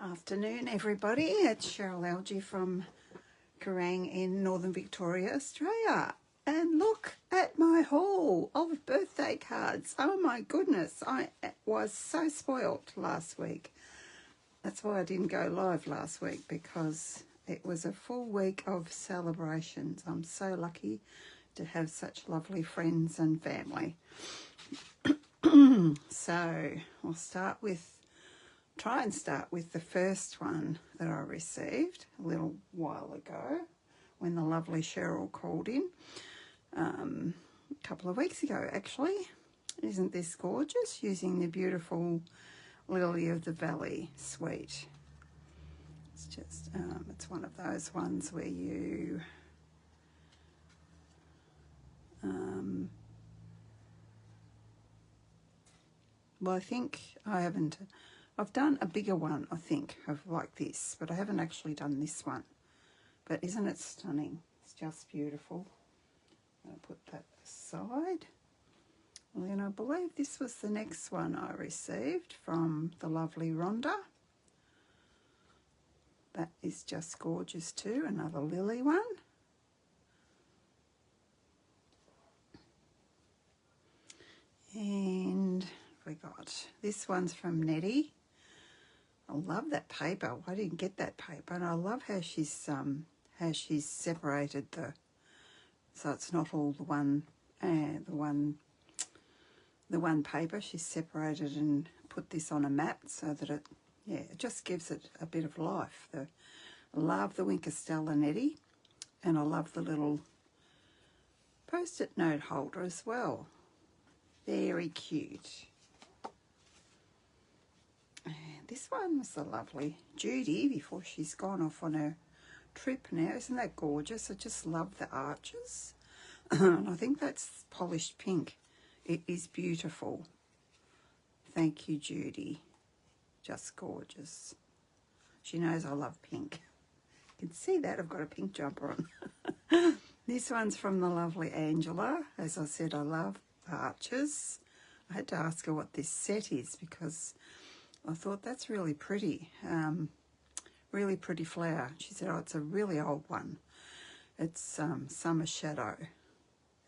Afternoon, everybody. It's Cheryl Algie from Kerrang in Northern Victoria, Australia. And look at my haul of birthday cards. Oh my goodness, I was so spoilt last week. That's why I didn't go live last week, because it was a full week of celebrations. I'm so lucky to have such lovely friends and family. So we'll try and start with the first one that I received a little while ago when the lovely Cheryl called in, a couple of weeks ago actually. Isn't this gorgeous? Using the beautiful Lily of the Valley suite. It's just, it's one of those ones where you, well, I think I've done a bigger one, I think, of like this, but I haven't actually done this one. But isn't it stunning? It's just beautiful. I'll put that aside. And then I believe this was the next one I received from the lovely Rhonda. That is just gorgeous too, another lily one. And we got, this one's from Nettie. I love that paper. I didn't get that paper, and I love how she's separated so it's not all the one paper. She's separated and put this on a mat so that it just gives it a bit of life. I love the Wink of Stella Nettie, and I love the little post-it note holder as well. Very cute. And this one was the lovely Judy before she's gone off on her trip now. Isn't that gorgeous? I just love the arches. And I think that's polished pink. It is beautiful. Thank you, Judy. Just gorgeous. She knows I love pink. You can see that I've got a pink jumper on. This one's from the lovely Angela. As I said, I love arches. I had to ask her what this set is because I thought that's really pretty. Really pretty flower. She said, oh, it's a really old one. It's Summer Shadow.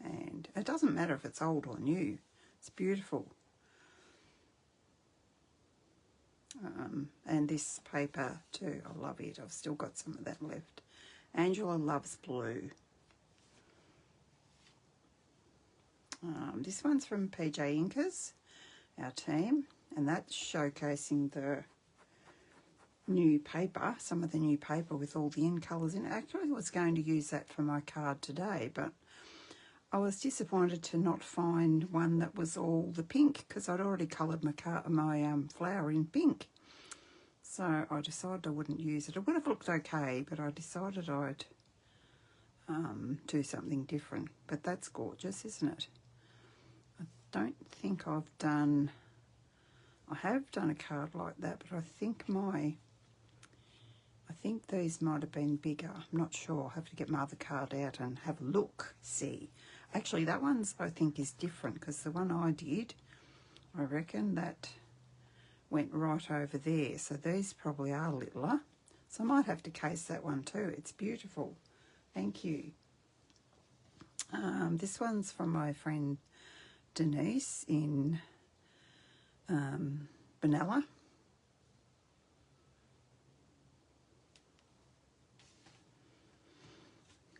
And it doesn't matter if it's old or new. It's beautiful. And this paper too, I love it. I've still got some of that left. Angela loves blue. This one's from PJ Inkers, our team, and that's showcasing the new paper, some of the new paper with all the in colours in it. Actually, I was going to use that for my card today, but I was disappointed to not find one that was all the pink, because I'd already coloured my flower in pink. So I decided I wouldn't use it. It would have looked okay, but I decided I'd do something different. But that's gorgeous, isn't it? I don't think I have done a card like that, but I think these might have been bigger. I'm not sure. I'll have to get my other card out and have a look, see. Actually, that one's, I think, is different, because the one I did, I reckon that went right over there. So these probably are littler. So I might have to case that one too. It's beautiful. Thank you. This one's from my friend Denise in Benalla.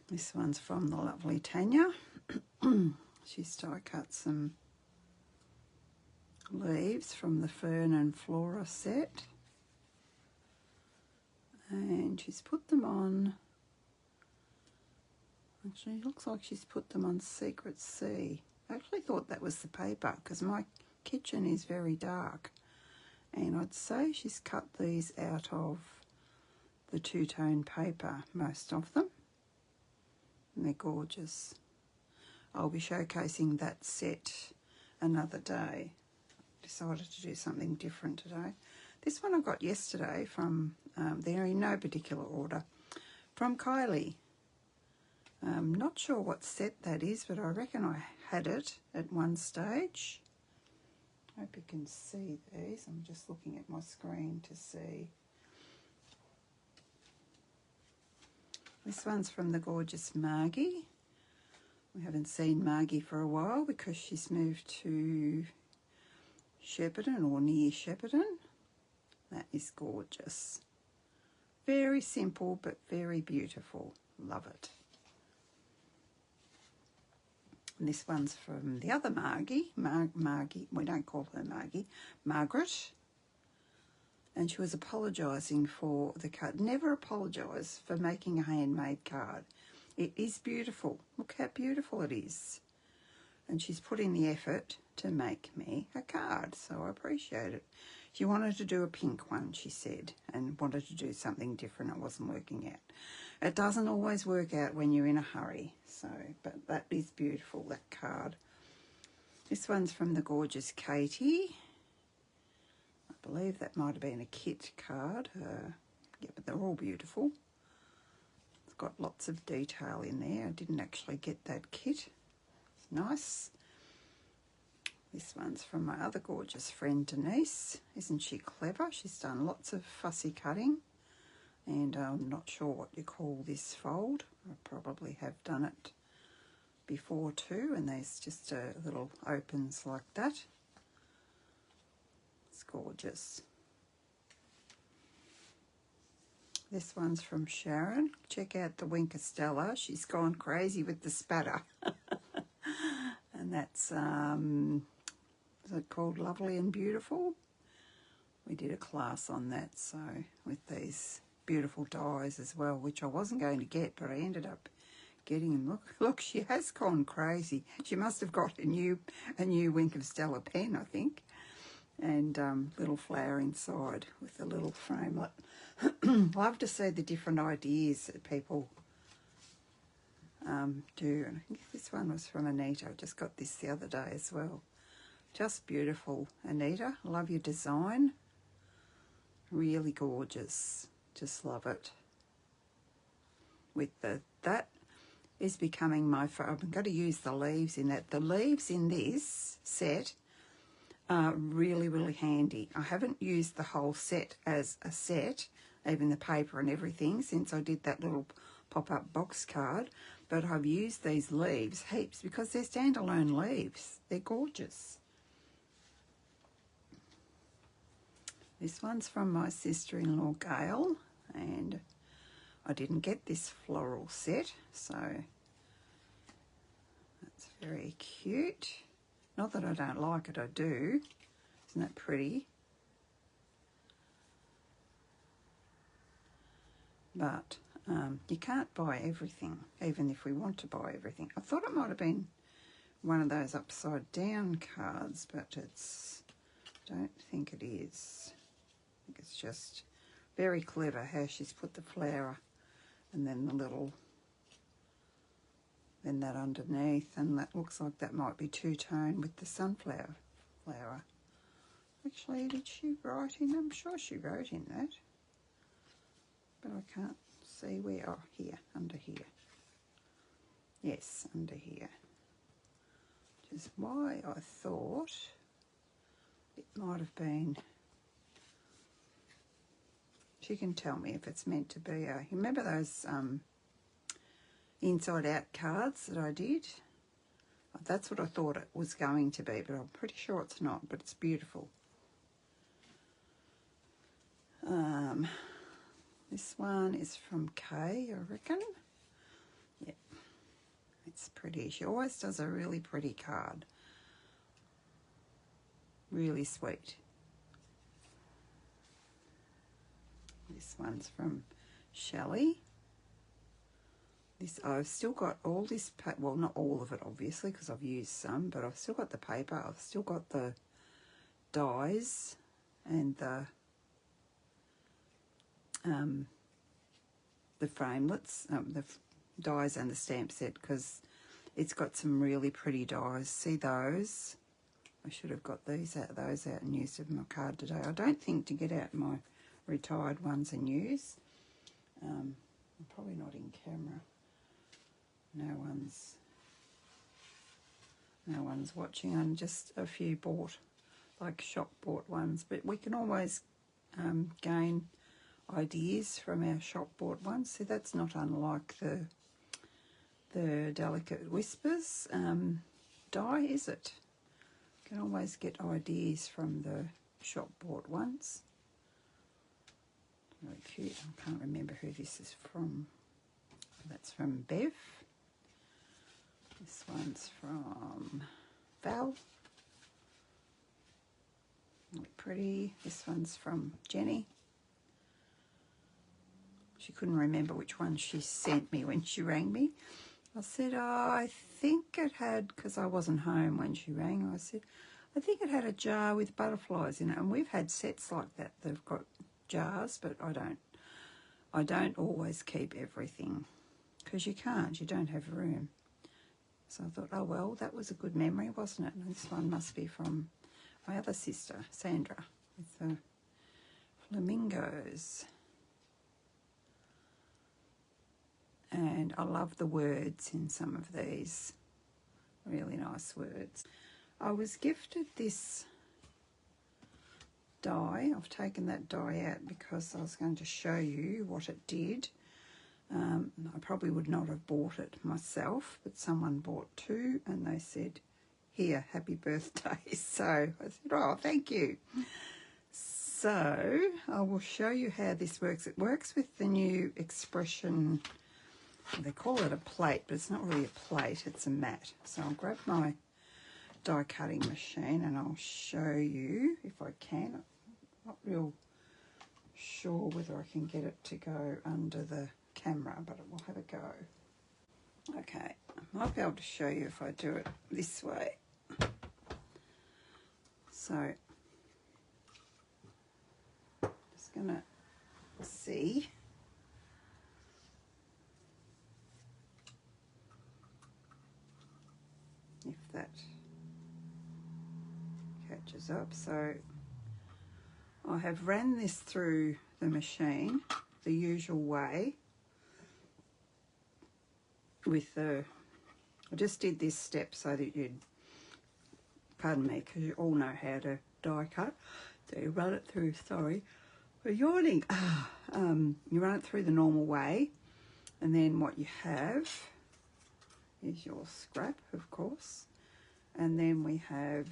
This one's from the lovely Tanya. She's die cut some leaves from the Fern and Flora set. And she's put them on, actually it looks like she's put them on Secret Sea. I actually thought that was the paper, because my kitchen is very dark. And I'd say she's cut these out of the two-tone paper, most of them. And they're gorgeous. I'll be showcasing that set another day. Decided to do something different today. This one I got yesterday from, they're in no particular order, from Kylie. Not sure what set that is, but I reckon I had it at one stage. Hope you can see these. I'm just looking at my screen to see. This one's from the gorgeous Margie. We haven't seen Margie for a while because she's moved to Shepparton or near Shepparton. That is gorgeous. Very simple but very beautiful. Love it. And this one's from the other Margie. Margie, we don't call her Margie. Margaret. And she was apologising for the card. Never apologise for making a handmade card. It is beautiful. Look how beautiful it is. And she's put in the effort to make me a card, so I appreciate it. She wanted to do a pink one, she said, and wanted to do something different. It wasn't working out. It doesn't always work out when you're in a hurry, so, but that is beautiful, that card. This one's from the gorgeous Katie. I believe that might have been a kit card. Yeah, but they're all beautiful. It's got lots of detail in there. I didn't actually get that kit. It's nice. This one's from my other gorgeous friend Denise. Isn't she clever? She's done lots of fussy cutting. And I'm not sure what you call this fold. I probably have done it before too. And there's just little opens like that. It's gorgeous. This one's from Sharon. Check out the Winker Stella. She's gone crazy with the spatter. And that's, is it called Lovely and Beautiful? We did a class on that, so with these beautiful dies as well, which I wasn't going to get, but I ended up getting them. Look, she has gone crazy. She must have got a new Winker Stella pen, I think. And little flower inside with a little framelit. Love to see the different ideas that people do. And I think this one was from Anita. I just got this the other day as well. Just beautiful, Anita. Love your design. Really gorgeous. Just love it. With that is becoming my favorite. I'm going to use the leaves in that. The leaves in this set are really, really handy. I haven't used the whole set as a set, even the paper and everything, since I did that little pop-up box card, but I've used these leaves heaps because they're standalone leaves. They're gorgeous. This one's from my sister-in-law Gail, and I didn't get this floral set, so that's very cute. Not that I don't like it, I do. Isn't that pretty? But you can't buy everything, even if we want to buy everything. I thought it might have been one of those upside down cards, but don't think it is. I think it's just very clever how she's put the flower and then the little, then that underneath, and that looks like that might be two-tone with the sunflower flower. Actually, did she write in? I'm sure she wrote in that, but I can't see where. Oh, here, under here. Yes, under here. Which is why I thought it might have been. She can tell me if it's meant to be a. You remember those inside out cards that I did? That's what I thought it was going to be, but I'm pretty sure it's not, but it's beautiful. This one is from Kay, I reckon. Yeah, it's pretty. She always does a really pretty card. Really sweet. This one's from Shelley. I've still got all this, well, not all of it obviously because I've used some, but I've still got the paper, I've still got the dies and the framelits, the dies and the stamp set, because it's got some really pretty dies. See those? I should have got those out and used them in my card today. I don't think to get out my retired ones and use. I'm probably not in camera. No one's watching. I'm just a few bought, like shop bought ones, but we can always gain ideas from our shop bought ones. See, that's not unlike the Delicate Whispers die, is it? You can always get ideas from the shop bought ones. Really cute. I can't remember who this is from. That's from Bev. This one's from Val. Really pretty. This one's from Jenny. She couldn't remember which one she sent me when she rang me. I said, oh, I think it had, because I wasn't home when she rang, I said, I think it had a jar with butterflies in it. And we've had sets like that. They've got jars, but I don't always keep everything because you can't. You don't have room. So I thought, oh, well, that was a good memory, wasn't it? And this one must be from my other sister, Sandra, with the flamingos. And I love the words in some of these. Really nice words. I was gifted this die. I've taken that die out because I was going to show you what it did. I probably would not have bought it myself, but someone bought two and they said, here, happy birthday. So I said, oh, thank you. So I will show you how this works. It works with the new Expression, they call it a plate, but it's not really a plate, it's a mat. So I'll grab my die cutting machine and I'll show you if I can. I'm not real sure whether I can get it to go under the camera, but we'll have a go. Okay, I might be able to show you if I do it this way. So, just gonna see if that catches up. So I have ran this through the machine the usual way with the, I just did this step so that you'd, pardon me, because you all know how to die cut. So you run it through, sorry for yawning. You run it through the normal way, and then what you have is your scrap, of course, and then we have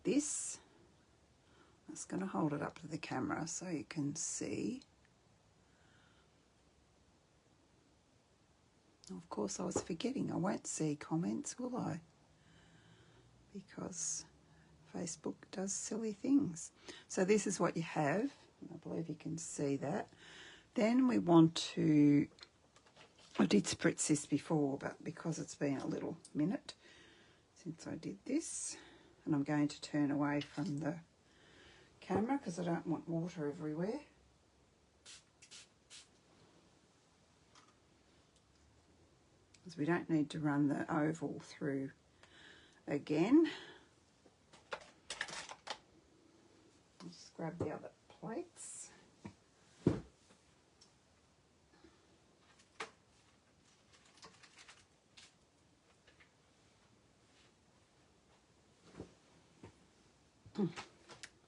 this. I'm just going to hold it up to the camera so you can see. Of course, I was forgetting. I won't see comments, will I? Because Facebook does silly things. So this is what you have. I believe you can see that. Then we want to, I did spritz this before, but because it's been a little minute since I did this, and I'm going to turn away from the camera because I don't want water everywhere. Because we don't need to run the oval through again. Just grab the other plates.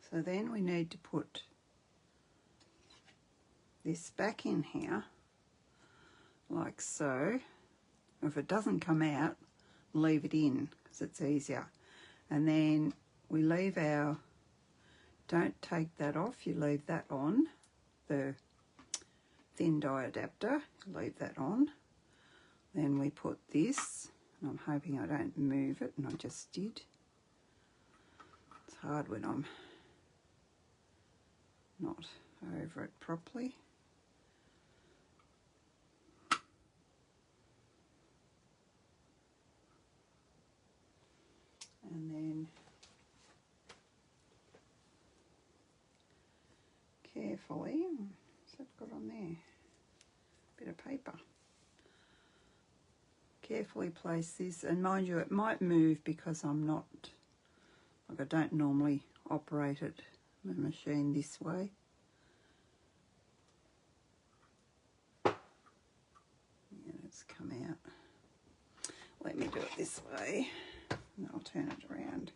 So then we need to put this back in here, like so. If it doesn't come out, leave it in because it's easier. And then we leave our, don't take that off, you leave that on, the thin die adapter, leave that on. Then we put this, and I'm hoping I don't move it, and I just did. It's hard when I'm not over it properly. And then carefully, what's that got on there? Bit of paper. Carefully place this, and mind you, it might move because I'm not, like I don't normally operate it, the machine this way. Yeah, it's come out. Let me do it this way, and I'll turn it around.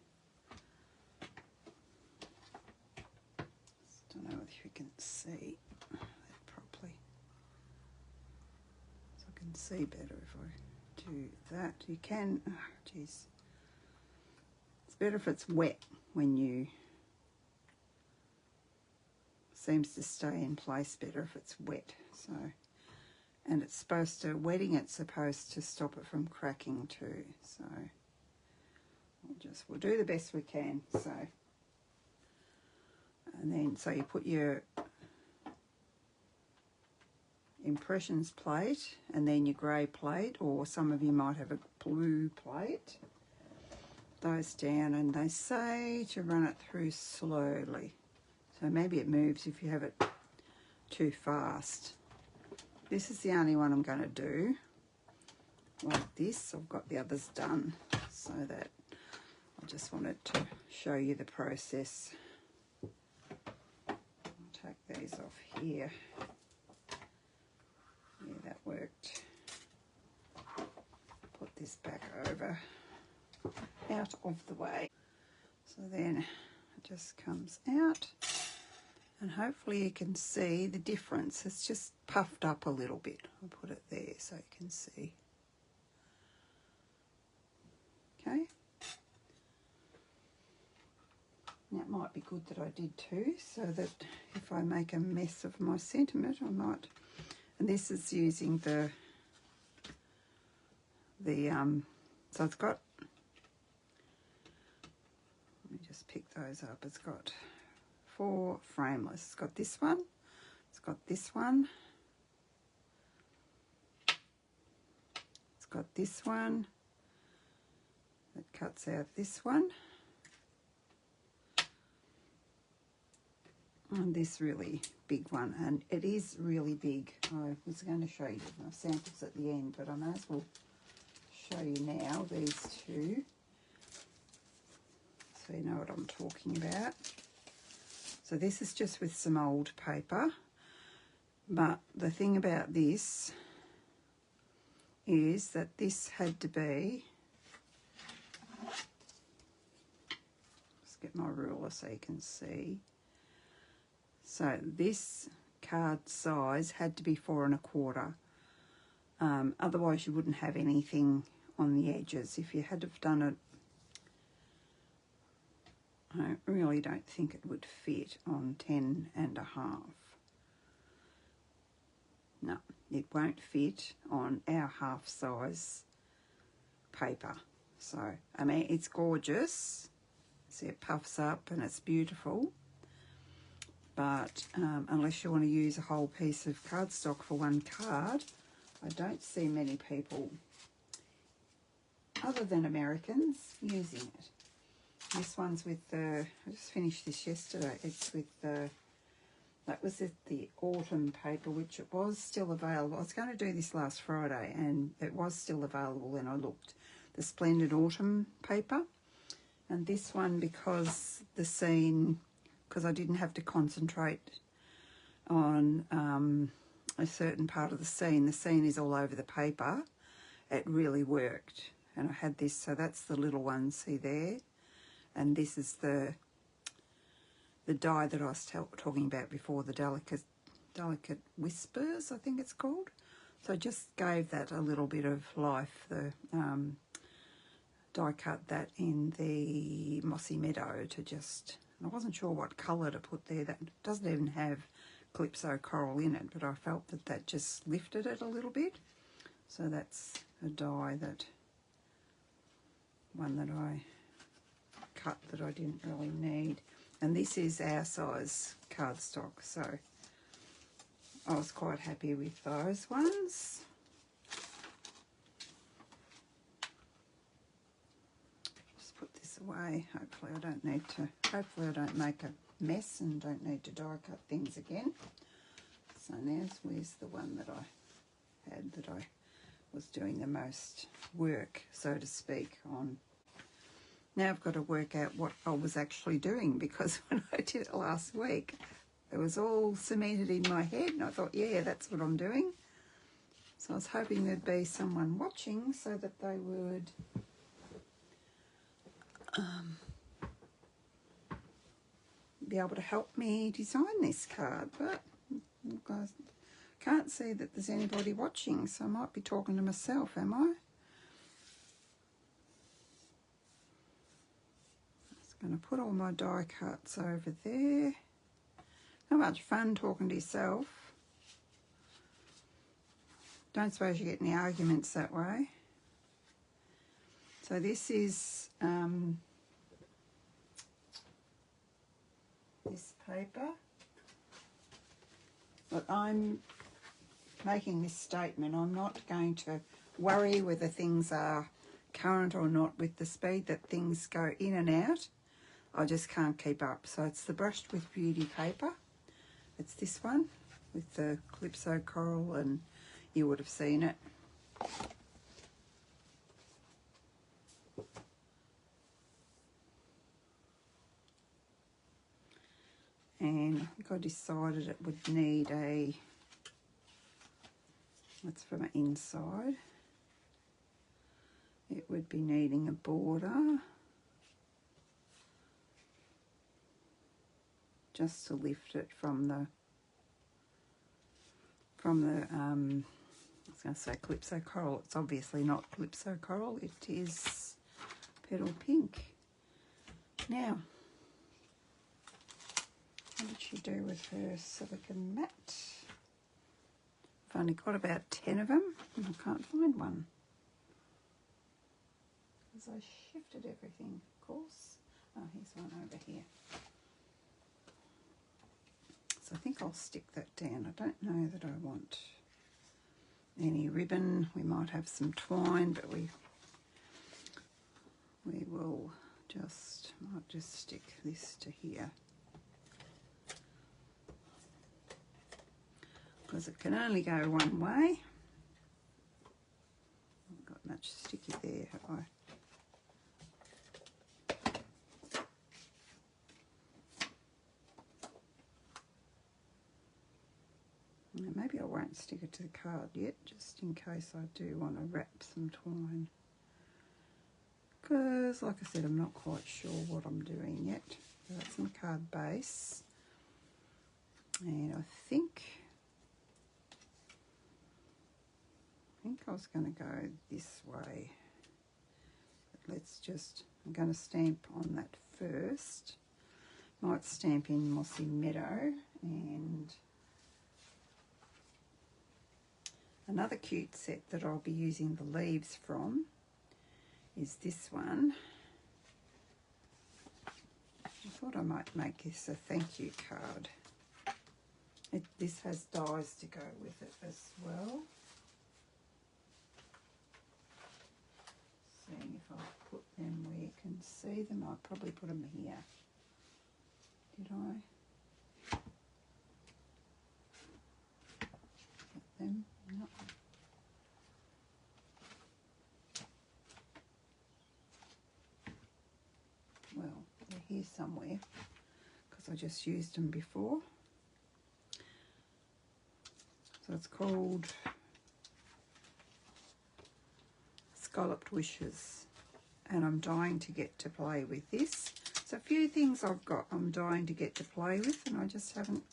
Just don't know if you can see that properly. So I can see better if I do that. You can, oh geez. It's better if it's wet when you, seems to stay in place better if it's wet. So, and it's supposed to, wetting it's supposed to stop it from cracking too. So we'll do the best we can. So, and then so you put your impressions plate and then your grey plate, or some of you might have a blue plate, those down, and they say to run it through slowly. So maybe it moves if you have it too fast. This is the only one I'm going to do like this. I've got the others done, so that I just wanted to show you the process. I'll take these off here. Yeah, that worked. Put this back over, out of the way. So then it just comes out, and hopefully you can see the difference. It's just puffed up a little bit. I'll put it there so you can see. Okay. That might be good that I did too, so that if I make a mess of my sentiment, I might. And this is using the so it's got, let me just pick those up. It's got 4 frameless. It's got this one, it's got this one, it's got this one that cuts out this one, and this really big one, and it is really big. I was going to show you my samples at the end, but I may as well show you now these two so you know what I'm talking about. So this is just with some old paper, but the thing about this is that this had to be, let's get my ruler so you can see. So this card size had to be 4 1/4. Otherwise you wouldn't have anything on the edges. If you had to have done it, I really don't think it would fit on 10 1/2. No, it won't fit on our half size paper. So, I mean, it's gorgeous. See, it puffs up and it's beautiful. But unless you want to use a whole piece of cardstock for one card, I don't see many people, other than Americans, using it. This one's with the, I just finished this yesterday, it's with the, that was the autumn paper, which it was still available. I was going to do this last Friday and it was still available when I looked. The Splendid Autumn paper. And this one, because the scene, because I didn't have to concentrate on a certain part of the scene is all over the paper, it really worked. And I had this, so that's the little one, see there? And this is the die that I was talking about before, the Delicate Whispers, I think it's called. So I just gave that a little bit of life. The die cut that in the Mossy Meadow to just, I wasn't sure what colour to put there. That doesn't even have Calypso Coral in it, but I felt that that just lifted it a little bit. So that's a die, that one that I cut that I didn't really need. And this is our size cardstock, so I was quite happy with those ones. Just put this away. Hopefully I don't need to, hopefully I don't make a mess and don't need to die cut things again. So where's the one that I had that I was doing the most work, so to speak, on. Now I've got to work out what I was actually doing, because when I did it last week, it was all cemented in my head and I thought, yeah, that's what I'm doing. So I was hoping there'd be someone watching so that they would be able to help me design this card, but you guys can't see that there's anybody watching, so I might be talking to myself, am I? Just going to put all my die cuts over there. Not much fun talking to yourself. Don't suppose you get any arguments that way. So this is this paper. But I'm making this statement. I'm not going to worry whether things are current or not with the speed that things go in and out. I just can't keep up. So it's the Brushed with Beauty paper. It's this one with the Calypso coral, and you would have seen it. And I think I decided it would need a, that's from an inside, it would be needing a border just to lift it from the I was going to say Calypso coral. It's obviously not Calypso coral, it is Petal Pink. Now, what did she do with her silicone mat? I've only got about 10 of them and I can't find one. Because I shifted everything, of course. Oh, here's one over here. So I think I'll stick that down. I don't know that I want any ribbon. We might have some twine, but we will might just stick this to here. Because it can only go one way. I haven't got much sticky there, have I? Now, maybe I won't stick it to the card yet, just in case I do want to wrap some twine. Because, like I said, I'm not quite sure what I'm doing yet. That's my card base. And I think I was going to go this way. But let's just, I'm going to stamp on that first. Might stamp in Mossy Meadow, and another cute set that I'll be using the leaves from is this one. I thought I might make this a thank you card. This has dies to go with it as well. Seeing if I put them where you can see them. I'll probably put them here. Did I? Get them? No. Well, they're here somewhere because I just used them before. So it's called Scalloped Wishes, and I'm dying to get to play with this. So a few things I'm dying to get to play with, and I just haven't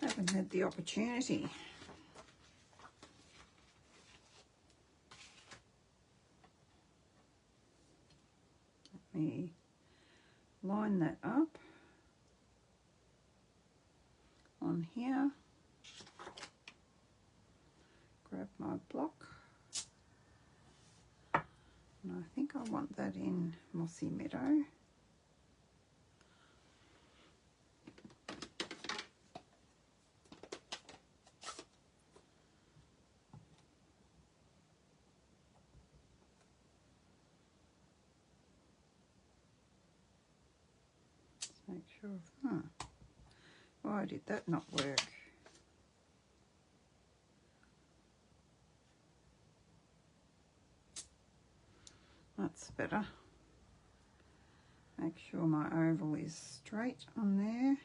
had the opportunity. Let me line that up on here. Grab my block. And I think I want that in Mossy Meadow. Let's make sure. Why did that not work? That's better. Make sure my oval is straight on there.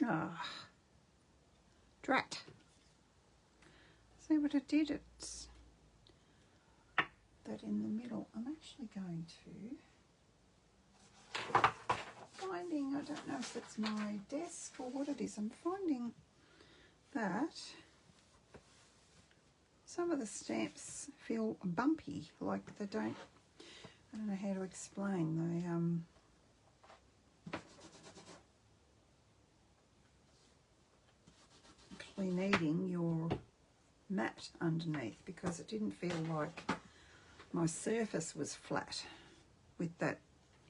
Ah, Drat. See what it did? It's that in the middle. I'm actually going to finding, I don't know if it's my desk or what it is, I'm finding that some of the stamps feel bumpy, like they don't, I don't know how to explain, they actually needing your mat underneath, because it didn't feel like my surface was flat with that,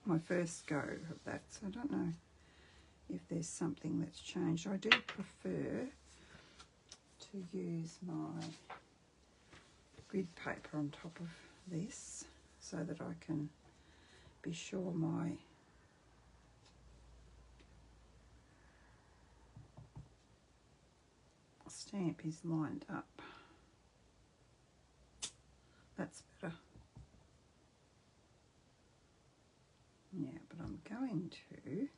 my first go of that. So I don't know if there's something that's changed. I do prefer to use my grid paper on top of this so that I can be sure my stamp is lined up. That's better. Yeah, but I'm going to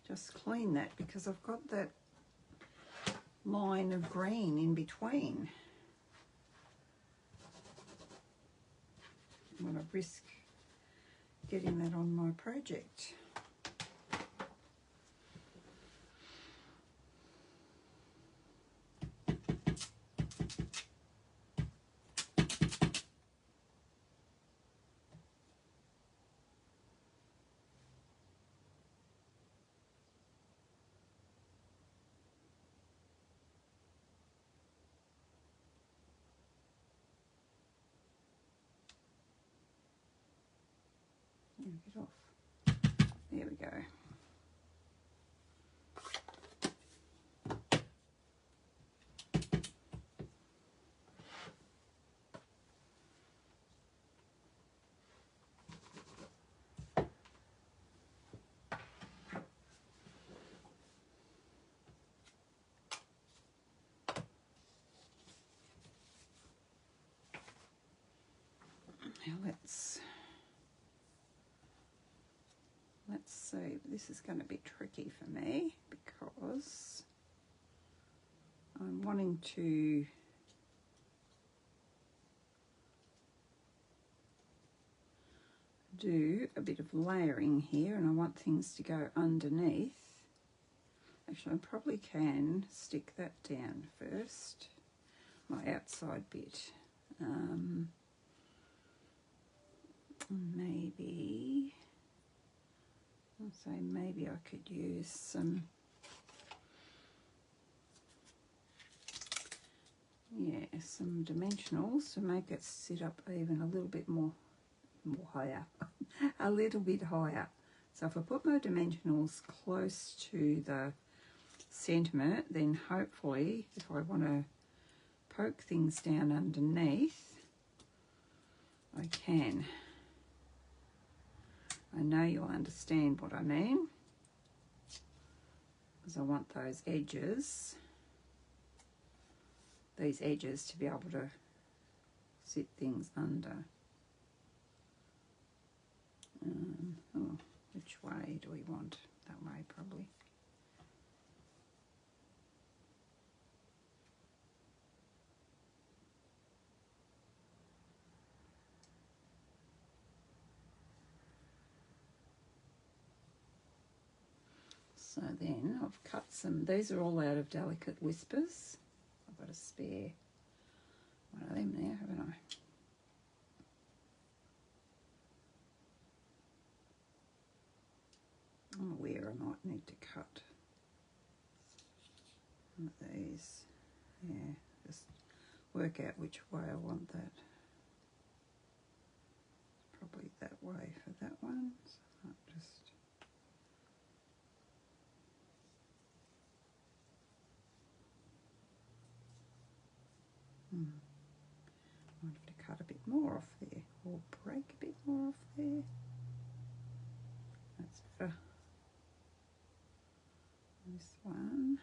just clean that because I've got that line of green in between. I'm going to risk getting that on my project. Get off. There we go. Now let's see. This is going to be tricky for me because I'm wanting to do a bit of layering here, and I want things to go underneath. Actually, I probably can stick that down first, my outside bit. Maybe, I'll say maybe I could use some, some dimensionals to make it sit up even a little bit more higher, a little bit higher. So if I put my dimensionals close to the sentiment, then hopefully if I want to poke things down underneath, I can. I know you'll understand what I mean, because I want those edges, these edges to be able to sit things under. Oh, which way do we want? That way probably. So then I've cut some, these are all out of Delicate Whispers. I've got a spare one of them there, haven't I? I'm aware I might need to cut one of these. Yeah, just work out which way I want that. Probably that way for that one. So I'll just might have to cut a bit more off there, or break a bit more off there. That's better. This one.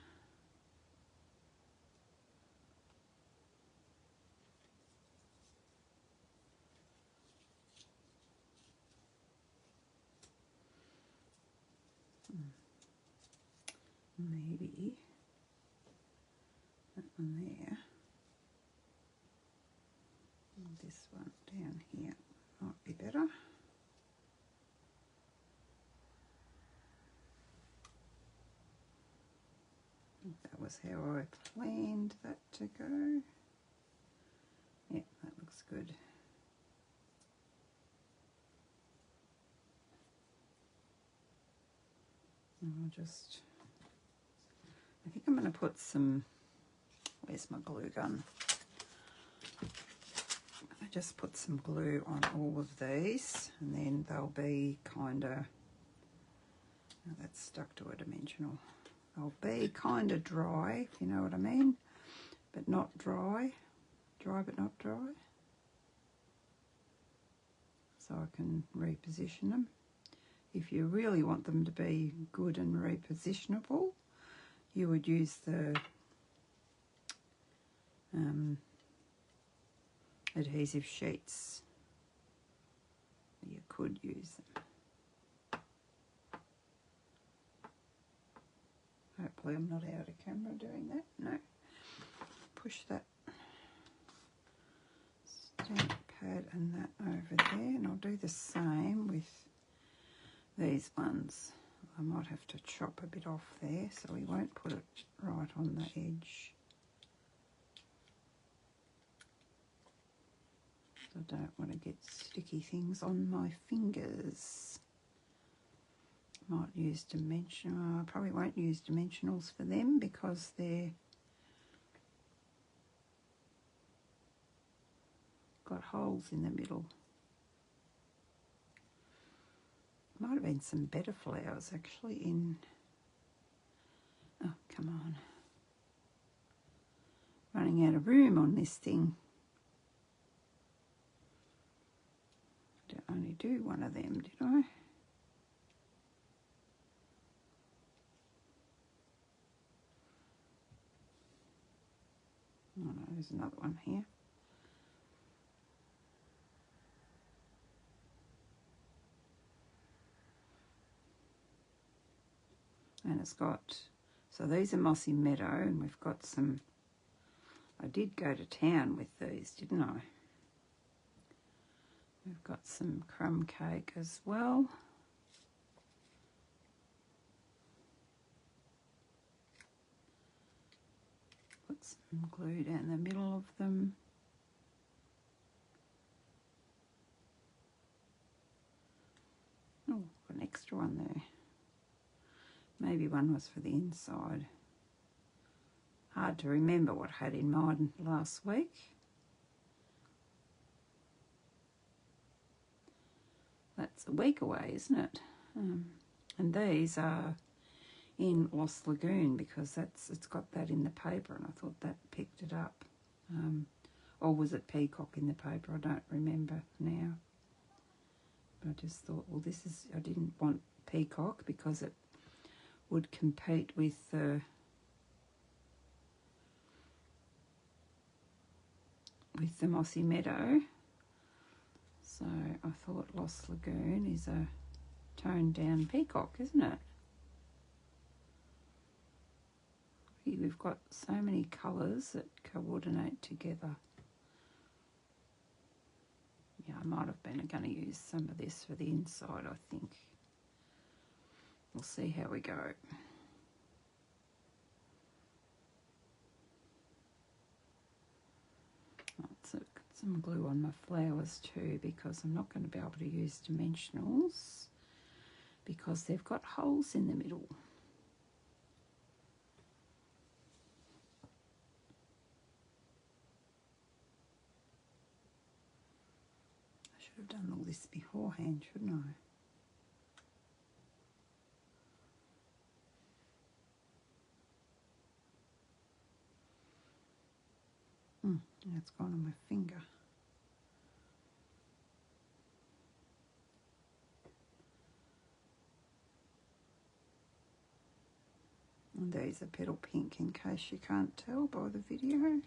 Maybe one there. And this one down here might be better. That was how I planned that to go. Yeah, that looks good. And I think I'm going to put some, where's my glue gun? I just put some glue on all of these, and then they'll be kind of, oh, that's stuck to a dimensional. They'll be kind of dry, if you know what I mean, but not dry. Dry but not dry. So I can reposition them. If you really want them to be good and repositionable, you would use the adhesive sheets. You could use them. Hopefully I'm not out of camera doing that. No. Push that stamp pad and that over there, and I'll do the same with these ones. I might have to chop a bit off there so we won't put it right on the edge. I don't want to get sticky things on my fingers. Might use dimensional. I probably won't use dimensionals for them because they're got holes in the middle. Might have been some better flowers actually in. Oh, come on. Running out of room on this thing. Did I only do one of them, did I? Oh no, there's another one here. And it's got, so these are Mossy Meadow, and we've got some, I did go to town with these, didn't I? We've got some crumb cake as well. Put some glue down the middle of them. Oh, got an extra one there. Maybe one was for the inside. Hard to remember what I had in mind last week. That's a week away, isn't it? And these are in Lost Lagoon because it's got that in the paper, and I thought that picked it up. Or was it Peacock in the paper? I don't remember now. But I just thought, well, I didn't want Peacock because it would compete with the Mossy Meadow. So I thought Lost Lagoon is a toned down peacock, isn't it? We've got so many colours that coordinate together. Yeah, I might have been going to use some of this for the inside, I think. We'll see how we go. So got some glue on my flowers too because I'm not going to be able to use dimensionals because they've got holes in the middle. I should have done all this beforehand, shouldn't I? Now it's gone on my finger. And there's a petal pink in case you can't tell by the video.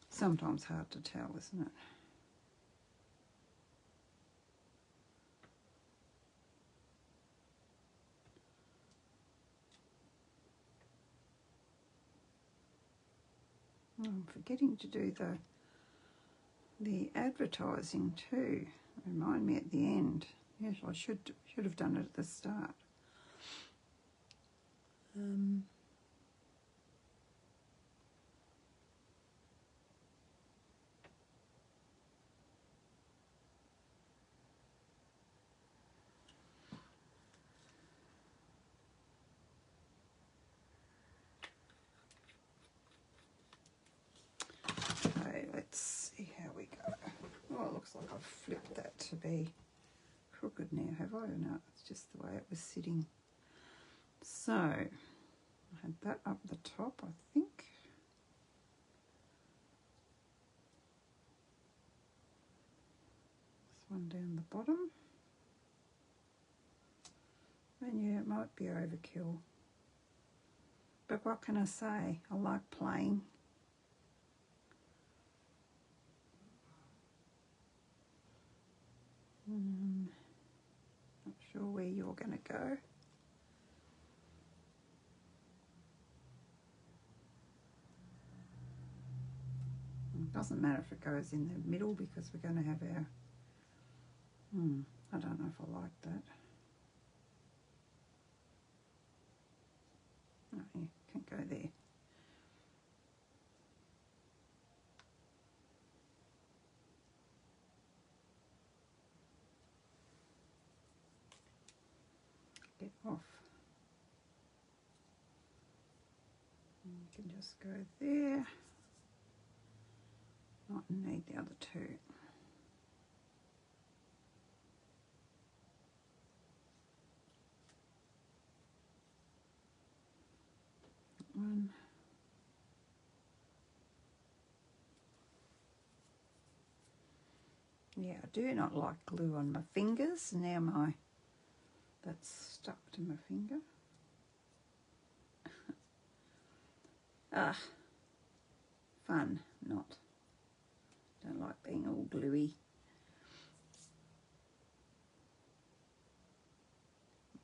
Sometimes hard to tell, isn't it? I'm forgetting to do the advertising too. Remind me at the end. Yes, I should have done it at the start. Okay, let's see how we go. Oh, it looks like I've flipped that to be crooked now, have I? No, it's just the way it was sitting. So, I had that up the top, I think. This one down the bottom. And yeah, it might be overkill. But what can I say? I like playing. Not sure where you're going to go. It doesn't matter if it goes in the middle because we're going to have our... I don't know if I like that. No, you can't go there. Get off. And you can just go there. Might need the other two. One. Yeah, I do not like glue on my fingers. Now that's stuck to my finger. Fun, not. Don't like being all gluey.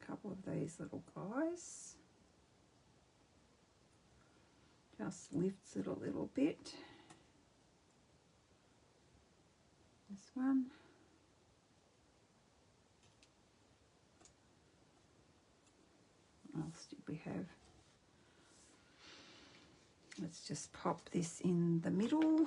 A couple of these little guys. Just lifts it a little bit. This one. What else did we have? Let's just pop this in the middle.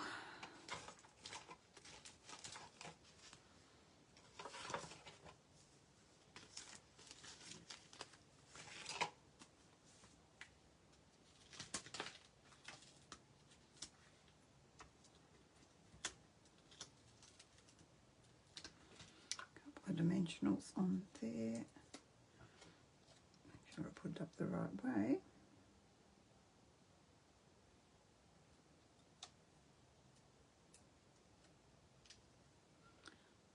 Dimensionals on there. Make sure I put it up the right way.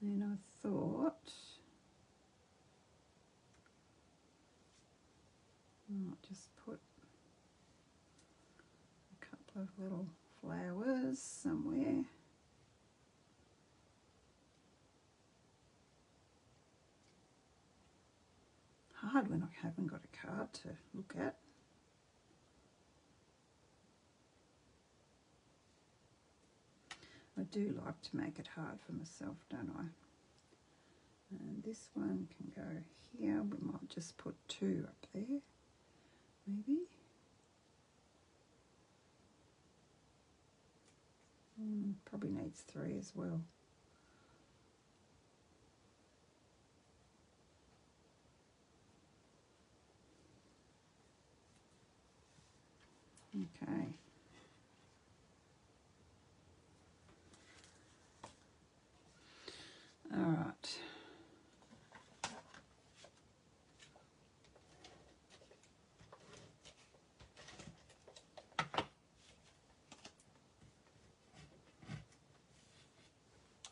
Then I thought I'll just put a couple of little flowers somewhere. Hard when I haven't got a card to look at. I do like to make it hard for myself, don't I? And this one can go here. We might just put two up there, maybe. Probably needs three as well. Okay. All right.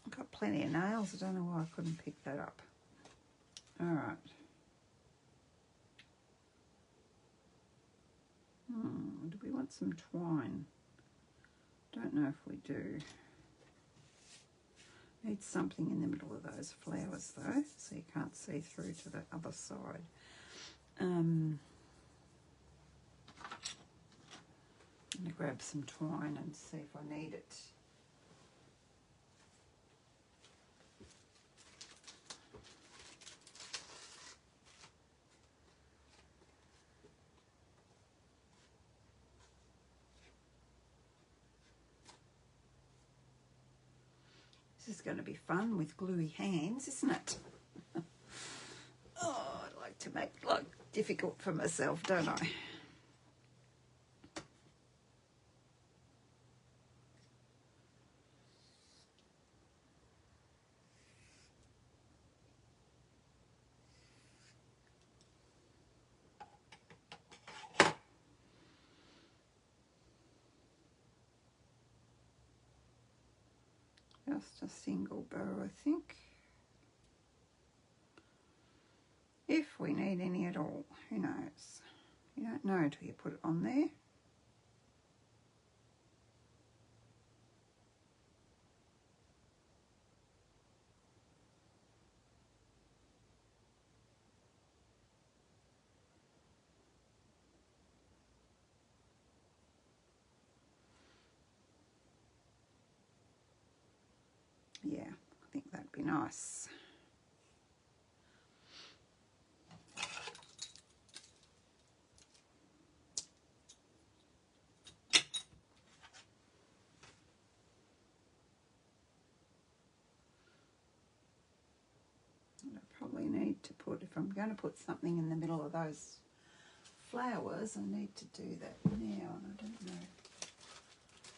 I've got plenty of nails. I don't know why I couldn't pick that up. All right. Do we want some twine? Don't know if we do. Need something in the middle of those flowers though, so you can't see through to the other side. I'm going to grab some twine and see if I need it. This is going to be fun with gluey hands, isn't it? Oh, I like to make life difficult for myself, don't I? Just a single bow, I think. If we need any at all, who knows? You don't know until you put it on there. Yeah, I think that'd be nice. I probably need to put, if I'm going to put something in the middle of those flowers, I need to do that now, and I don't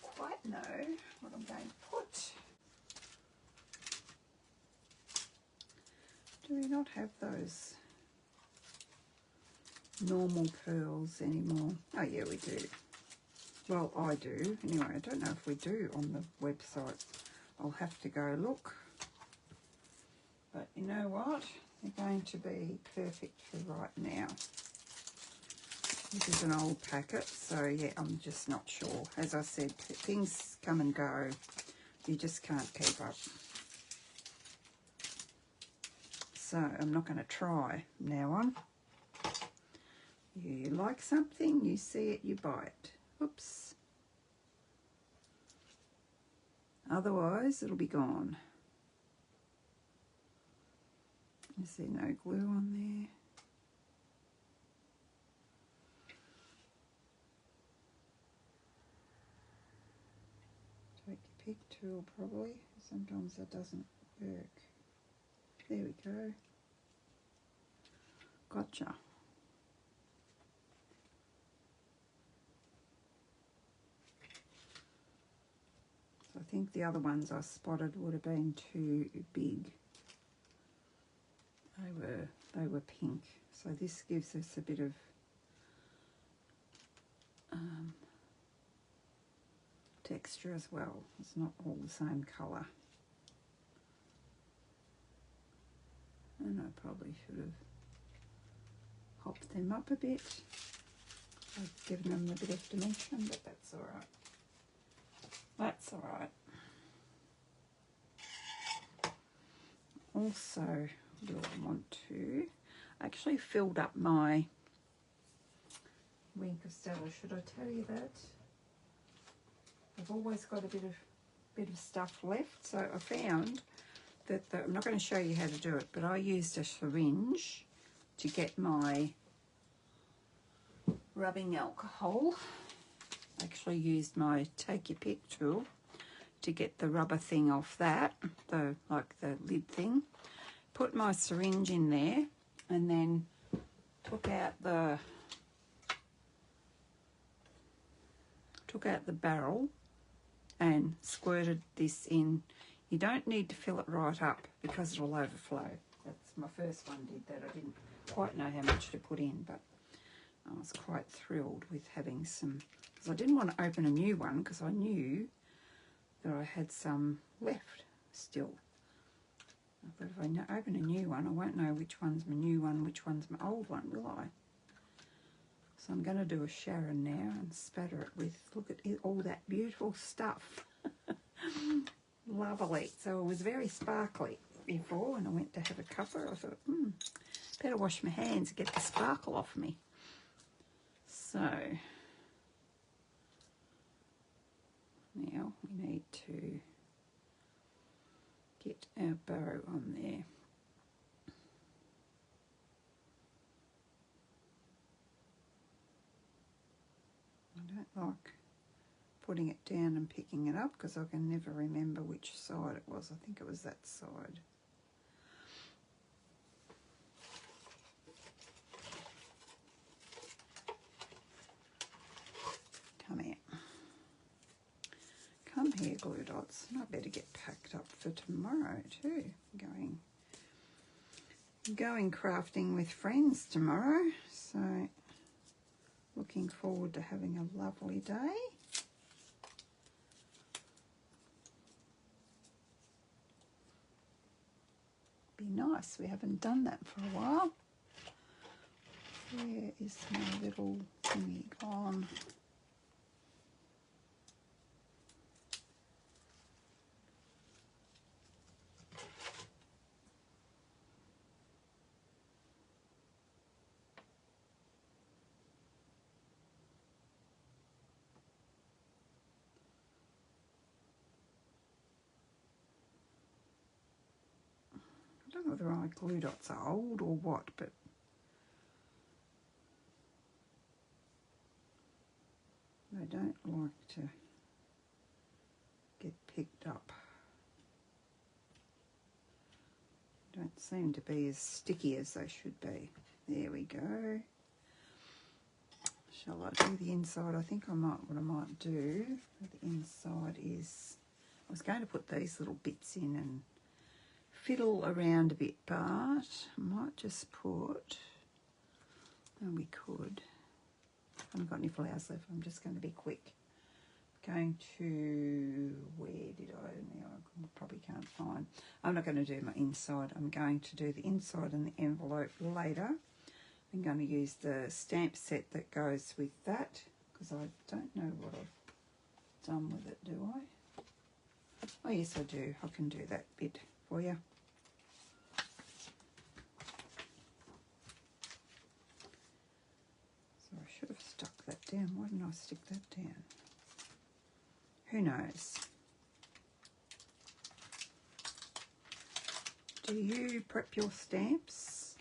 quite know what I'm going to put. Do we not have those normal pearls anymore? Oh yeah, we do. Well, I do. Anyway, I don't know if we do on the website. I'll have to go look. But you know what? They're going to be perfect for right now. This is an old packet, so yeah, I'm just not sure. As I said, things come and go. You just can't keep up. So I'm not going to try from now on. You like something, you see it, you buy it. Oops. Otherwise, it'll be gone. Is there no glue on there? Take your pick tool probably. Sometimes that doesn't work. There we go. Gotcha. So I think the other ones I spotted would have been too big. They were pink. So this gives us a bit of texture as well. It's not all the same colour. And I probably should have hopped them up a bit. I've given them a bit of dimension, but that's all right. That's all right. Also, do I want to? I actually filled up my Wink of Stella. Should I tell you that? I've always got a bit of stuff left, so I found that I'm not going to show you how to do it, but I used a syringe to get my rubbing alcohol. I actually used my take your pick tool to get the rubber thing off that, like the lid thing. Put my syringe in there and then took out the barrel and squirted this in. You don't need to fill it right up because it'll overflow. That's my first one did that. I didn't quite know how much to put in, but I was quite thrilled with having some, because I didn't want to open a new one because I knew that I had some left still. But if I open a new one, I won't know which one's my new one, which one's my old one, will I? So I'm going to do a Sharon now and spatter it with, look at it, all that beautiful stuff. Lovely. So it was very sparkly before, and I went to have a cuppa. I thought, better wash my hands and get the sparkle off me. So Now we need to get our bow on there. I don't like putting it down and picking it up because I can never remember which side it was. I think it was that side. Come here. Come here, glue dots. And I better get packed up for tomorrow too. Going crafting with friends tomorrow. So looking forward to having a lovely day. Be nice. We haven't done that for a while. Where is my little thingy gone? I don't know whether my glue dots are old or what, but they don't like to get picked up. Don't seem to be as sticky as they should be. There we go. Shall I do the inside? I think what I might do with the inside is, I was going to put these little bits in and fiddle around a bit, but I might just put, and we could, I haven't got any flowers left, I'm just going to be quick. Going to, where did I, now I probably can't find, I'm not going to do my inside, I'm going to do the inside and the envelope later. I'm going to use the stamp set that goes with that, because I don't know what I've done with it, do I? Oh yes I do, I can do that bit for you. So I should have stuck that down, why didn't I stick that down? Who knows? Do you prep your stamps?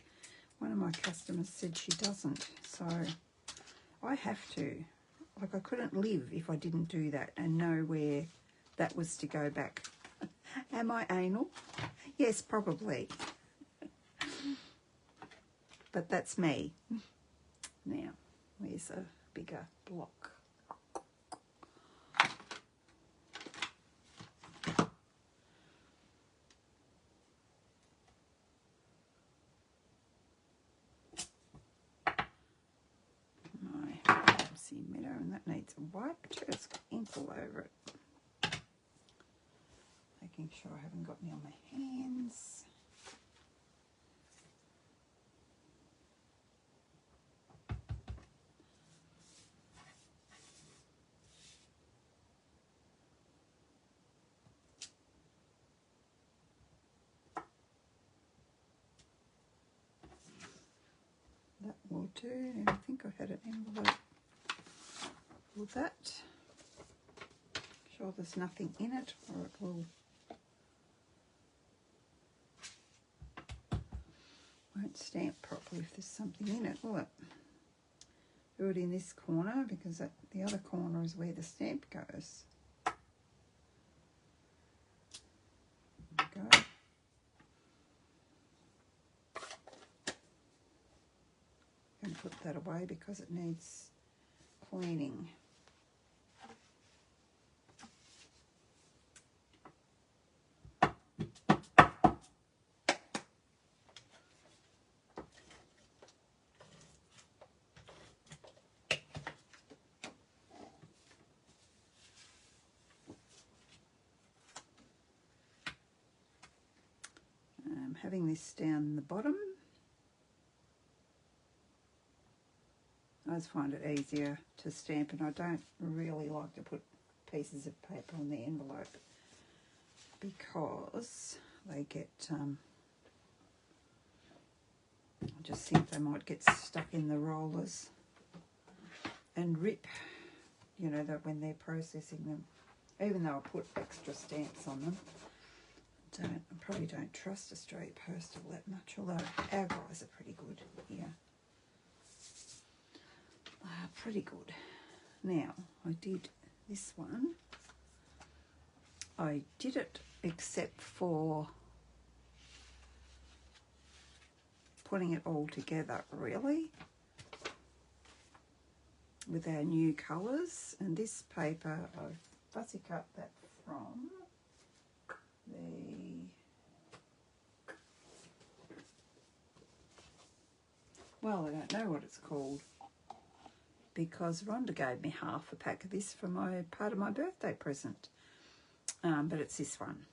One of my customers said she doesn't, so I have to. Like, I couldn't live if I didn't do that and know where that was to go back. Am I anal? Yes, probably. But that's me. Now, where's a bigger block? Meadow, and that needs a wipe too. It's got ink all over it. Making sure I haven't got any on my hands. That will do. And I think I had an envelope with that. Sure there's nothing in it, or it will won't stamp properly if there's something in it, will it? Do it in this corner because the other corner is where the stamp goes. There we go. I'm going to put that away because it needs cleaning. Having this down the bottom, I just find it easier to stamp, and I don't really like to put pieces of paper on the envelope because they get, I just think they might get stuck in the rollers and rip, you know, that when they're processing them. even though I put extra stamps on them. I probably don't trust Australia Postal that much, although our guys are pretty good here. Pretty good. Now, I did this one. I did it except for putting it all together, really, with our new colours. And this paper, I've fussy cut that from well, I don't know what it's called, because Rhonda gave me half a pack of this for part of my birthday present. But it's this one.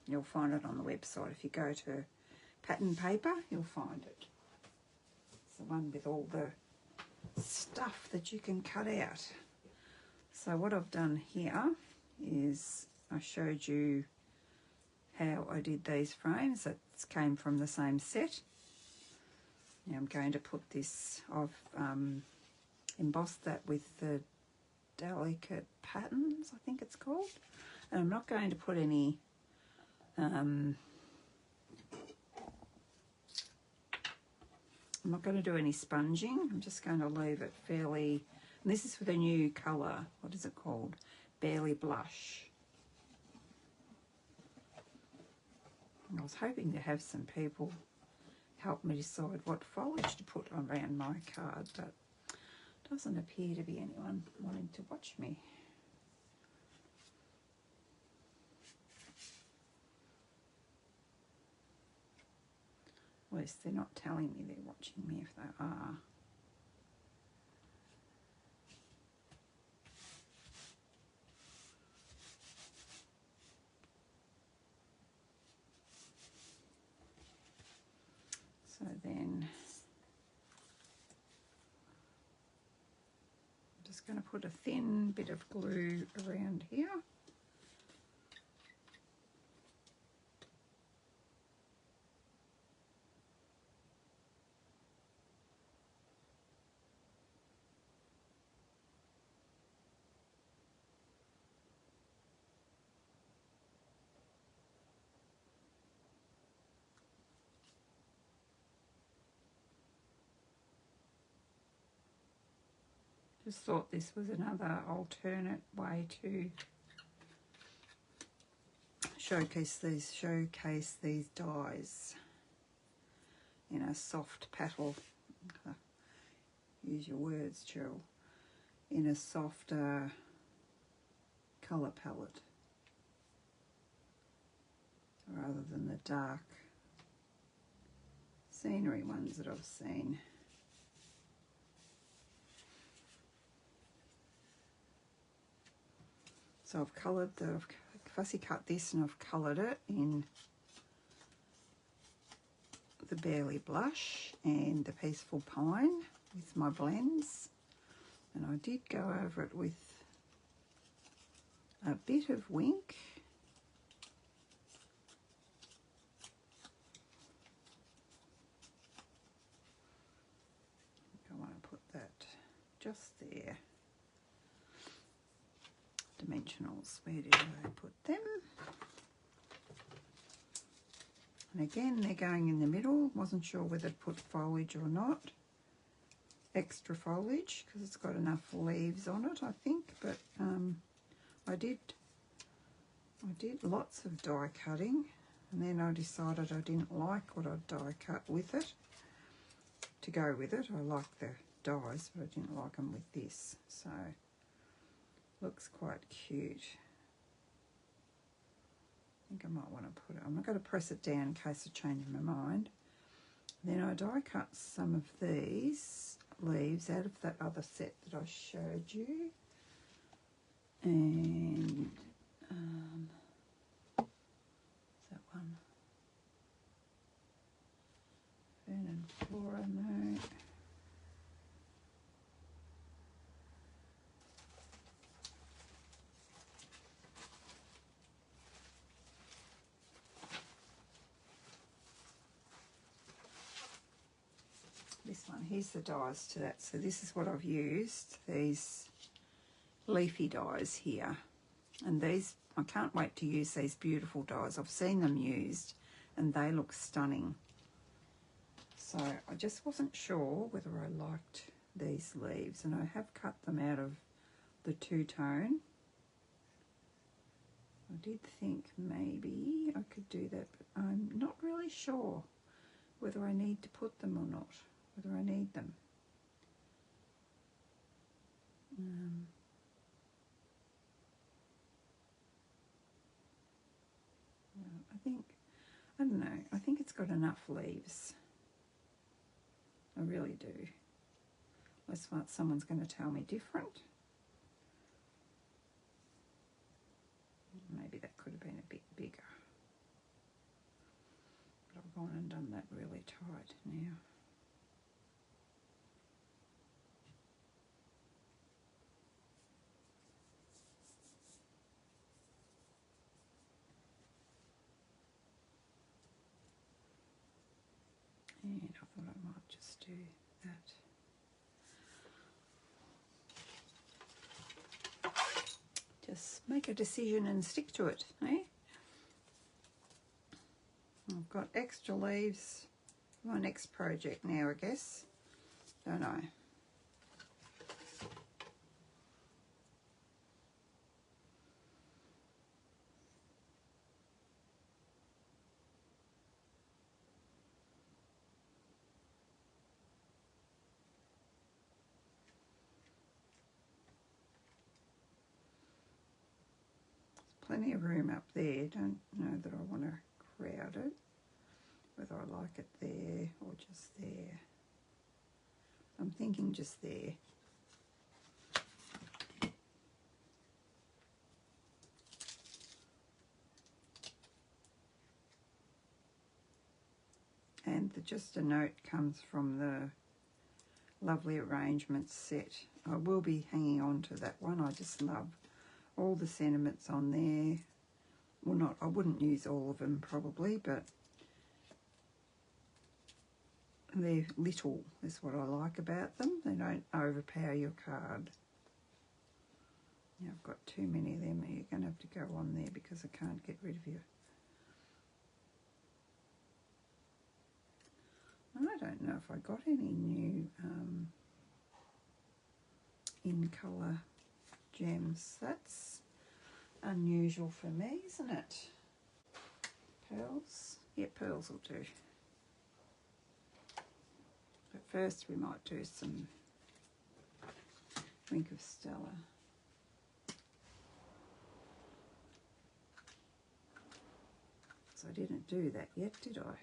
You'll find it on the website. If you go to Pattern Paper, you'll find it. It's the one with all the stuff that you can cut out. So what I've done here is I showed you how I did these frames. That came from the same set. Now I'm going to put this, I've embossed that with the Delicate Patterns, I think it's called. And I'm not going to put any I'm not going to do any sponging. I'm just going to leave it fairly, and this is for the new colour, what is it called? Barely Blush. I was hoping to have some people help me decide what foliage to put around my card, but doesn't appear to be anyone wanting to watch me. At least they're not telling me they're watching me if they are. So then I'm just going to put a thin bit of glue around here. Just thought this was another alternate way to showcase these dies in a soft petal. Use your words, Cheryl. In a softer colour palette rather than the dark scenery ones that I've seen. So I've coloured I've fussy cut this and I've coloured it in the Barely Blush and the Peaceful Pine with my blends. And I did go over it with a bit of Wink. I want to put that just there. Dimensionals, where did I put them? And again, they're going in the middle. Wasn't sure whether to put foliage or not. Extra foliage, because it's got enough leaves on it, I think. But I did lots of die cutting, and then I decided I didn't like what I'd die cut with it. To go with it, I like the dies, but I didn't like them with this. So looks quite cute. I think I might want to put it, I'm not going to press it down in case I change my mind. Then I die cut some of these leaves out of that other set that I showed you. And that one? Fern and Flora, no. This one, here's the dies to that. So this is what I've used, these leafy dies here. And these, I can't wait to use these beautiful dies. I've seen them used and they look stunning. So I just wasn't sure whether I liked these leaves, and I have cut them out of the two-tone. I did think maybe I could do that, but I'm not really sure whether I need to put them or not, whether I need them. I don't know, I think it's got enough leaves. I really do. Unless someone's going to tell me different. Maybe that could have been a bit bigger. But I've gone and done that really tight now. And I thought I might just do that. Just make a decision and stick to it, eh? I've got extra leaves for my next project now, I guess. Don't I? Plenty of room up there. Don't know that I want to crowd it, whether I like it there or just there. I'm thinking just there. And just a note comes from the Lovely Arrangements set. I will be hanging on to that one. I just love all the sentiments on there. Well, I wouldn't use all of them probably, but they're little is what I like about them. They don't overpower your card. Yeah, I've got too many of them. You're going to have to go on there because I can't get rid of you. I don't know if I got any new in colour gems. That's unusual for me, isn't it? Pearls? Yeah, pearls will do. But first we might do some Wink of Stella. So I didn't do that yet, did I?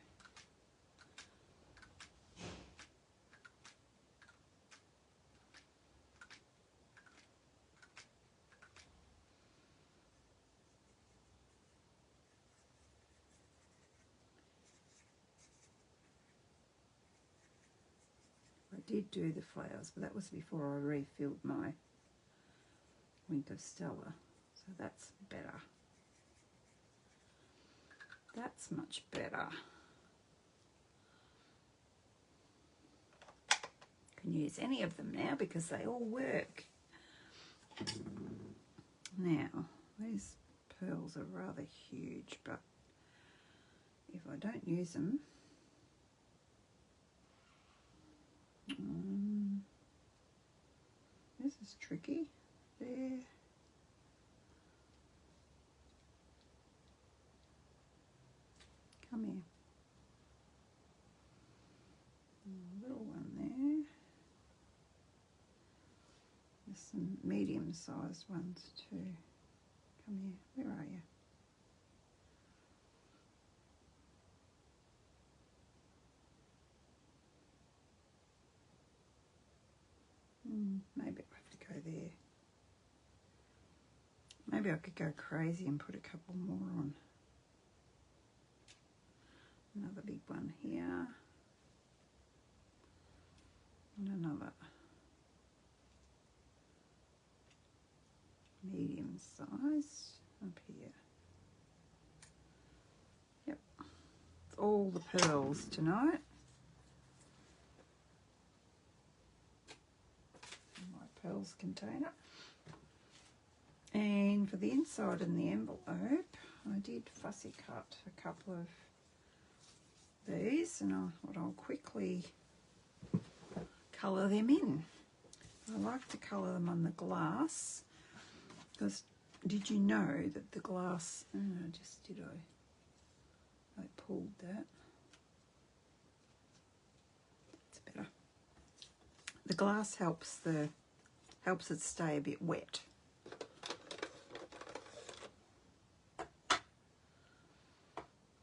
I did do the flowers, but that was before I refilled my Wink of Stella. So that's better. That's much better. Can use any of them now because they all work. Now, these pearls are rather huge, but if I don't use them, this is tricky. There. Come here. Little one there. There's some medium-sized ones too. Come here. Where are you? Maybe I'll have to go there. Maybe I could go crazy and put a couple more on. Another big one here. And another medium size up here. Yep. It's all the pearls tonight. Pearls container, And for the inside and the envelope, I did fussy cut a couple of these, and I'll quickly colour them in. I like to colour them on the glass, because did you know that the glass, I pulled that. That's better. The glass helps it stay a bit wet.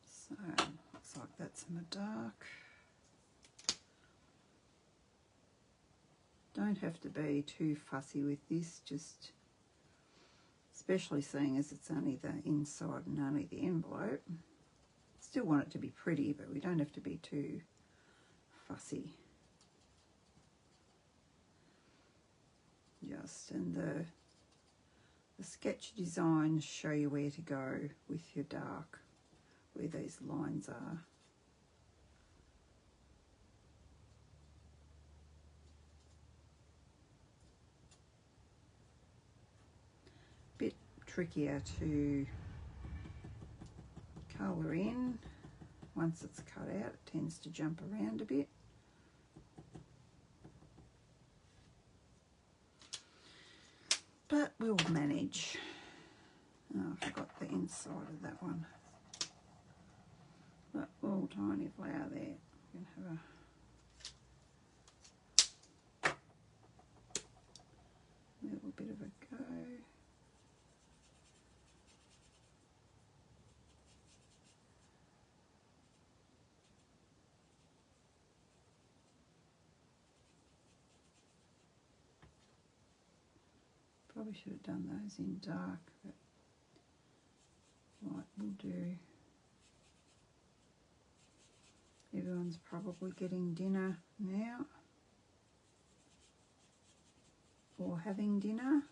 So looks like that's my dark. Don't have to be too fussy with this, just especially seeing as it's only the inside and only the envelope. Still want it to be pretty, but we don't have to be too fussy. And the sketch designs show you where to go with your dark, where these lines are. Bit trickier to colour in. Once it's cut out, it tends to jump around a bit. But we'll manage. Oh, I forgot the inside of that one. That little tiny flower there. We can have a little bit of a go. Probably should have done those in dark, but light will do. Everyone's probably getting dinner now, or having dinner.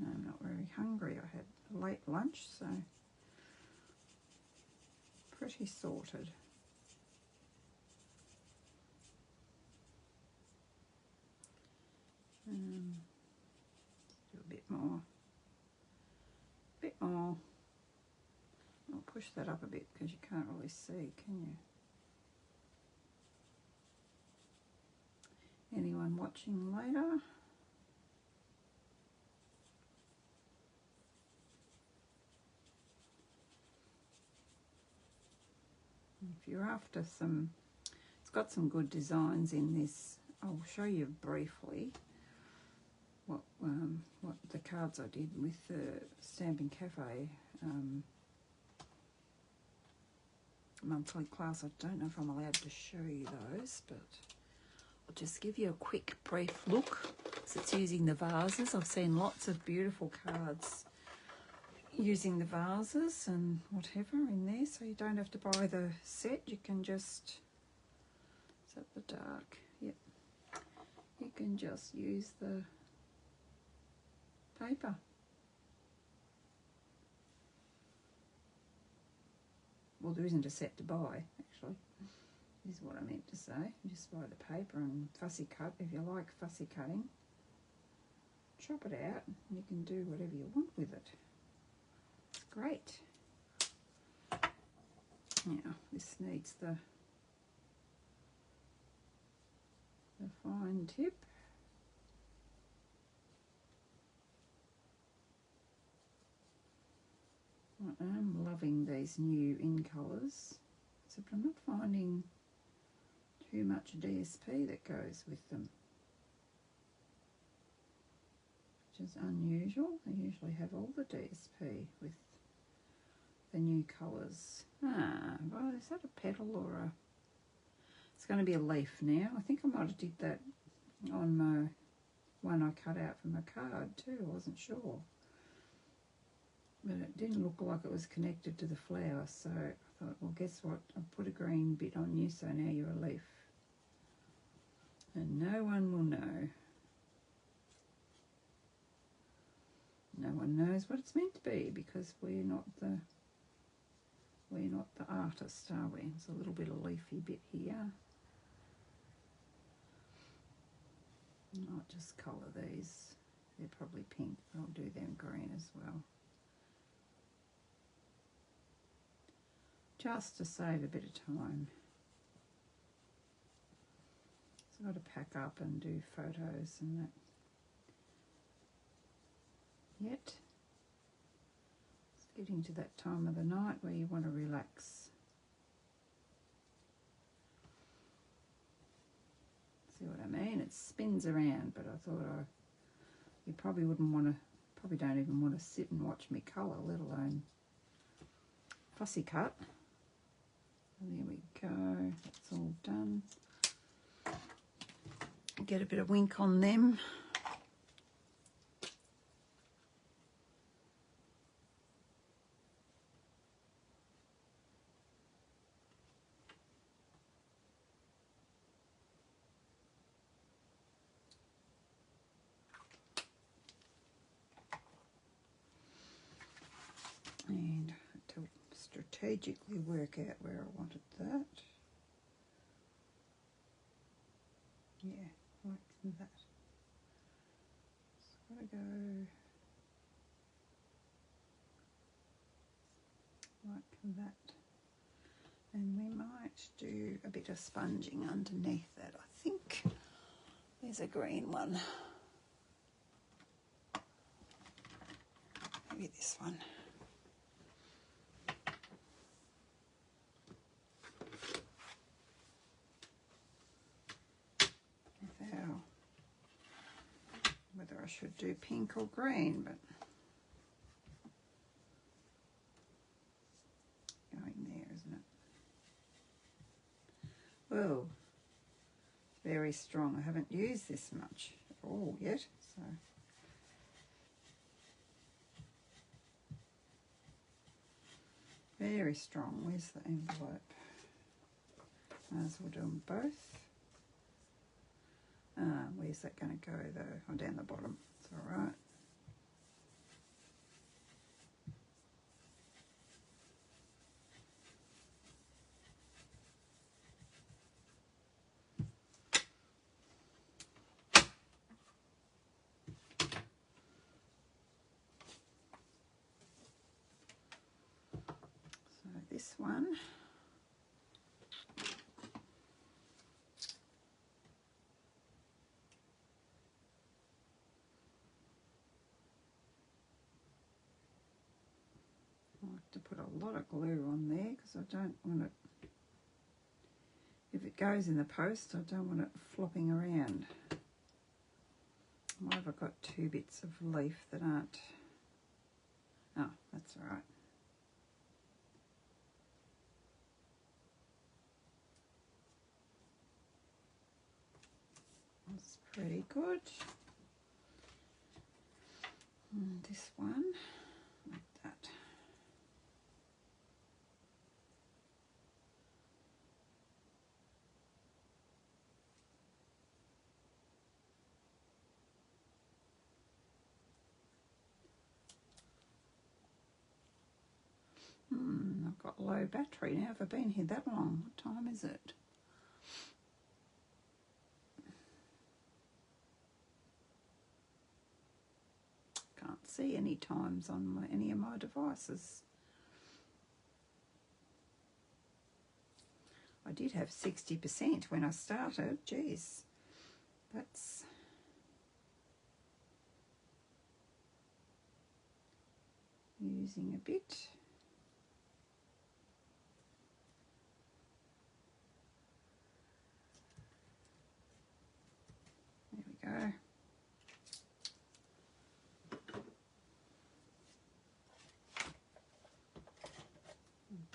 No, I'm not very hungry. I had a late lunch, so pretty sorted. Do a bit more. I'll push that up a bit because you can't really see, can you? Anyone watching later? If you're after some, it's got some good designs in this. I'll show you briefly what the cards I did with the Stamping Cafe monthly class. I don't know if I'm allowed to show you those, but I'll just give you a quick brief look. So it's using the vases. I've seen lots of beautiful cards using the vases and whatever in there, so you don't have to buy the set. You can just, is that the dark? Yep. You can just use the paper. Well, there isn't a set to buy, actually, is what I meant to say. You just buy the paper and fussy cut. If you like fussy cutting, chop it out and you can do whatever you want with it. It's great. Now, this needs the fine tip. I am loving these new in colours, except I'm not finding too much DSP that goes with them, which is unusual. They usually have all the DSP with the new colours. Well, is that a petal or a... It's going to be a leaf now. I think I might have did that on my one I cut out for my card too. I wasn't sure. But it didn't look like it was connected to the flower, so I thought, well, guess what? I'll put a green bit on you, so now you're a leaf. And no one will know. No one knows what it's meant to be because we're not the artist, are we? There's a little bit of leafy bit here. I might just colour these. They're probably pink. I'll do them green as well. Just to save a bit of time. So I've got to pack up and do photos and that. Yet, it's getting to that time of the night where you want to relax. See what I mean? It spins around, but I thought you probably wouldn't want to, probably don't even want to sit and watch me colour, let alone fussy cut. And there we go, that's all done. Get a bit of wink on them. And to strategically work out where I wanted that. Yeah, like that. Just gotta go like that. And we might do a bit of sponging underneath that. I think there's a green one. Maybe this one. Whether I should do pink or green, but going there, isn't it? Whoa, very strong. I haven't used this much at all yet, so very strong. Where's the envelope? Might as well do them both. Where's that going to go though? Oh, down the bottom. It's all right. So this one. I like to put a lot of glue on there because I don't want it, if it goes in the post, I don't want it flopping around. Why have I got two bits of leaf that aren't, oh, that's all right. That's pretty good. And this one, like that. I've got low battery now. Have I been here that long? What time is it? Can't see any times on any of my devices. I did have 60% when I started. Geez, that's using a bit. There we go.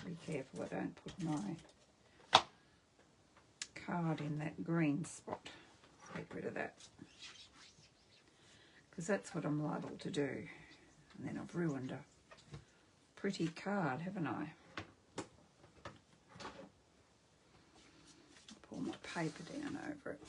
Be careful I don't put my card in that green spot. Get rid of that. Because that's what I'm liable to do. And then I've ruined a pretty card, haven't I? Pull my paper down over it.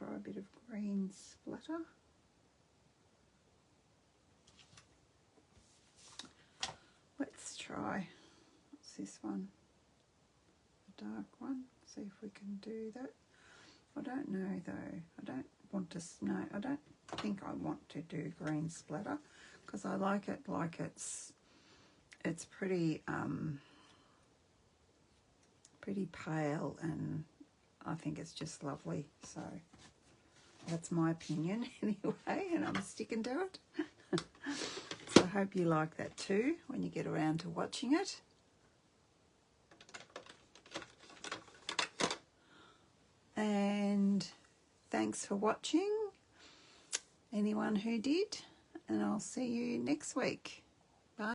try a bit of green splatter. Let's try, what's this one? The dark one. See if we can do that. I don't know though. I don't want to, no, I don't think I want to do green splatter because I like it like it's pretty pretty pale, and I think it's just lovely. So that's my opinion anyway, and I'm sticking to it. So I hope you like that too when you get around to watching it. And thanks for watching, anyone who did, and I'll see you next week. Bye.